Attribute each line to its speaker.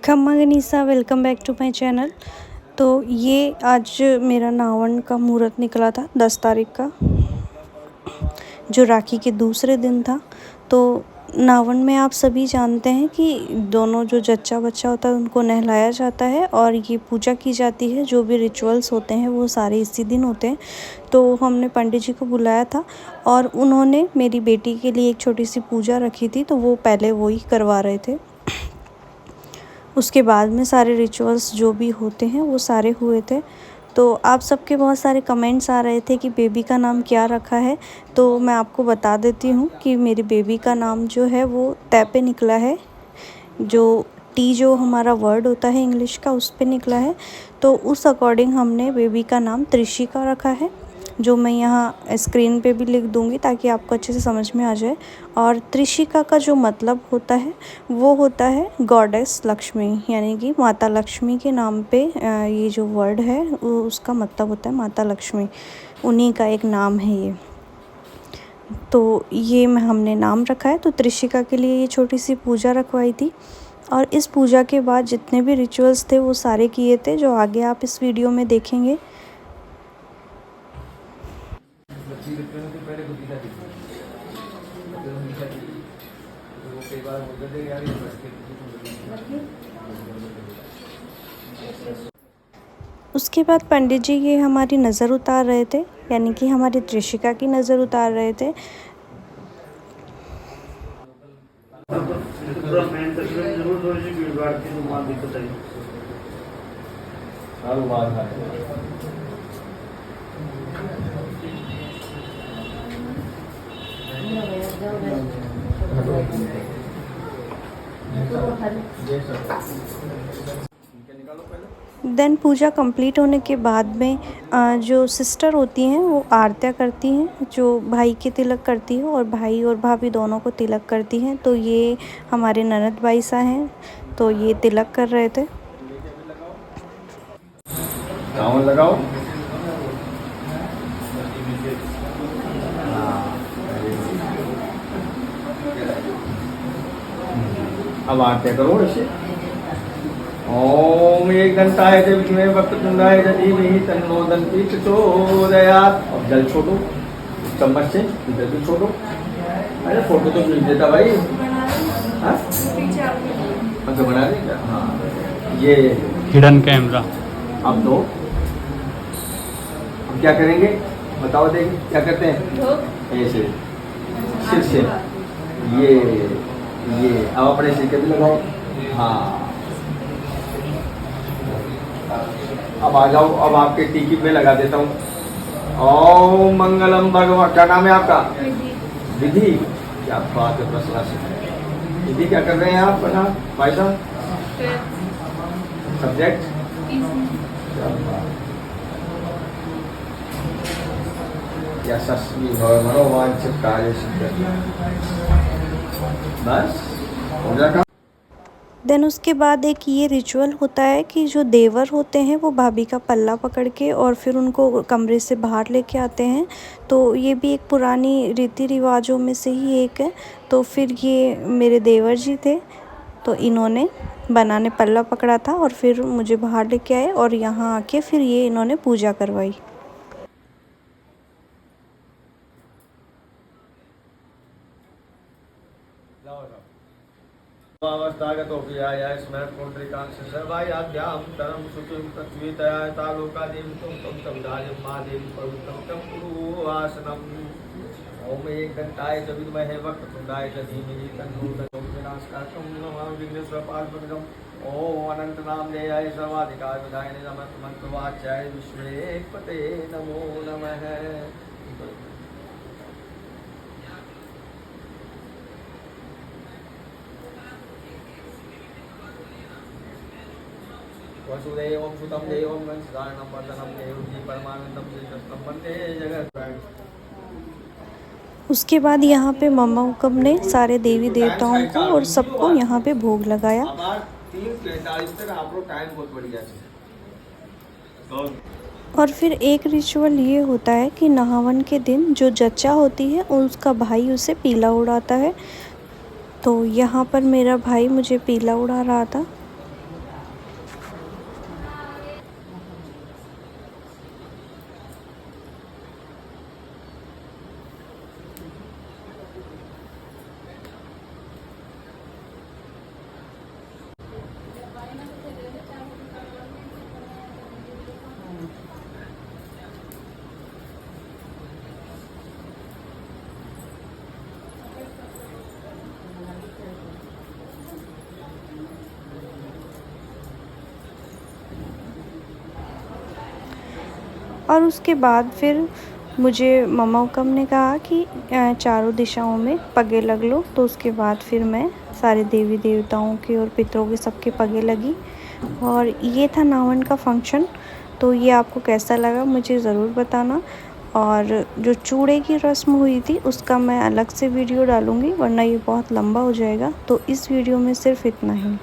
Speaker 1: खम्मा गनीसा, welcome back to my channel. तो ये आज मेरा नावन का मुहूर्त निकला था 10 तारीख का, जो राखी के दूसरे दिन था। तो नावन में आप सभी जानते हैं कि दोनों जो जच्चा बच्चा होता है उनको नहलाया जाता है और ये पूजा की जाती है। जो भी रिचुअल्स होते हैं वो सारे इसी दिन होते हैं। तो हमने पंडित जी को बुलाया था और उन्होंने मेरी बेटी के लिए एक छोटी सी पूजा रखी थी, तो वो पहले वो ही करवा रहे थे। उसके बाद में सारे रिचुअल्स जो भी होते हैं वो सारे हुए थे। तो आप सबके बहुत सारे कमेंट्स आ रहे थे कि बेबी का नाम क्या रखा है। तो मैं आपको बता देती हूँ कि मेरी बेबी का नाम जो है वो तय पे निकला है। जो टी जो हमारा वर्ड होता है इंग्लिश का, उस पे निकला है। तो उस अकॉर्डिंग हमने बेबी का नाम त्रिशिका रखा है, जो मैं यहाँ स्क्रीन पे भी लिख दूँगी ताकि आपको अच्छे से समझ में आ जाए। और त्रिशिका का जो मतलब होता है वो होता है गॉडेस लक्ष्मी, यानी कि माता लक्ष्मी के नाम पे ये जो वर्ड है वो उसका मतलब होता है माता लक्ष्मी, उन्हीं का एक नाम है ये। तो ये हमने नाम रखा है। तो त्रिशिका के लिए ये छोटी सी पूजा रखवाई थी और इस पूजा के बाद जितने भी रिचुअल्स थे वो सारे किए थे, जो आगे आप इस वीडियो में देखेंगे। उसके बाद पंडित जी ये हमारी नज़र उतार रहे थे, यानी कि हमारी त्रिशिका की नज़र उतार रहे थे। देन पूजा कंप्लीट होने के बाद में जो सिस्टर होती हैं वो आरतियाँ करती हैं, जो भाई के तिलक करती है और भाई और भाभी दोनों को तिलक करती हैं। तो ये हमारे ननद भाई सा हैं, तो ये तिलक कर रहे थे।
Speaker 2: लगाओ। अब आरती करो ऐसे। ओम एक घंटाए च विष्णुवे वक्रतुंडाय च धीमहि तन्नो दन्ति प्रचोदयात्। अब जल छोड़ो चम्मच से, इधर भी छोड़ो। अरे फोटो तो नहीं देता भाई। हाँ अच्छा बना दे क्या? हाँ ये
Speaker 3: हिडन कैमरा।
Speaker 2: अब दो। हम क्या करेंगे बताओ, देंगे क्या करते हैं ऐसे सिर से। ये अब अपने सिर के भी लगाओ। हाँ अब आ जाओ। अब आपके टीकी में लगा देता हूँ। ओम मंगलम भगवान। क्या नाम है आपका? विधि। क्या बात है, बस विधि। क्या कर रहे हैं आप बना भाई साहब? सब्जेक्ट यशस्वी भव मनोवांछित कार्य सिद्ध। बस हो जाएगा।
Speaker 1: देन उसके बाद एक ये रिचुअल होता है कि जो देवर होते हैं वो भाभी का पल्ला पकड़ के और फिर उनको कमरे से बाहर लेके आते हैं। तो ये भी एक पुरानी रीति रिवाजों में से ही एक है। तो फिर ये मेरे देवर जी थे, तो इन्होंने बना ने पल्ला पकड़ा था और फिर मुझे बाहर लेके आए और यहाँ आके फिर ये इन्होंने पूजा करवाई।
Speaker 2: अवस्थागतोऽपि आयाय स्मरत् पुण्डरीकाक्षं सर्वायाद्यां तरं शुचिं प्रच्युतया तालोकादेवं तं सविधायं महादेवी पवित्रं तं कुरु आसनम्। ओम एक घंटाय च विद्महे वक्रतुण्डाय च धीमहि तन्नो दन्ति विनाशकारकं नमामि विघ्नेश्वरपादपकम्। ओम अनन्तनामधेयाय सर्वाधिकार विधायिने नमः मंत्रवाच्याय विश्वेपते नमो नमः। वसुदेवं सुतं देवं वंशधारणं वर्धनं देवकी परमानंदं श्रीकृष्णं वन्दे जगत्।
Speaker 1: उसके बाद यहाँ पे मम्मा हुक्म ने सारे देवी देवताओं को और सबको यहाँ पे भोग लगाया।
Speaker 2: 3:43 तक आप लोग टाइम बहुत बढ़िया है।
Speaker 1: और फिर एक रिचुअल ये होता है कि नहावन के दिन जो जच्चा होती है उसका भाई उसे पीला उड़ाता है। तो यहाँ पर मेरा भाई मुझे पीला उड़ा रहा था। और उसके बाद फिर मुझे मम्मा हुक्म ने कहा कि चारों दिशाओं में पगे लग लो। तो उसके बाद फिर मैं सारे देवी देवताओं के और पितरों के सबके पगे लगी। और ये था नावन का फंक्शन। तो ये आपको कैसा लगा मुझे ज़रूर बताना। और जो चूड़े की रस्म हुई थी उसका मैं अलग से वीडियो डालूँगी, वरना ये बहुत लंबा हो जाएगा। तो इस वीडियो में सिर्फ इतना ही।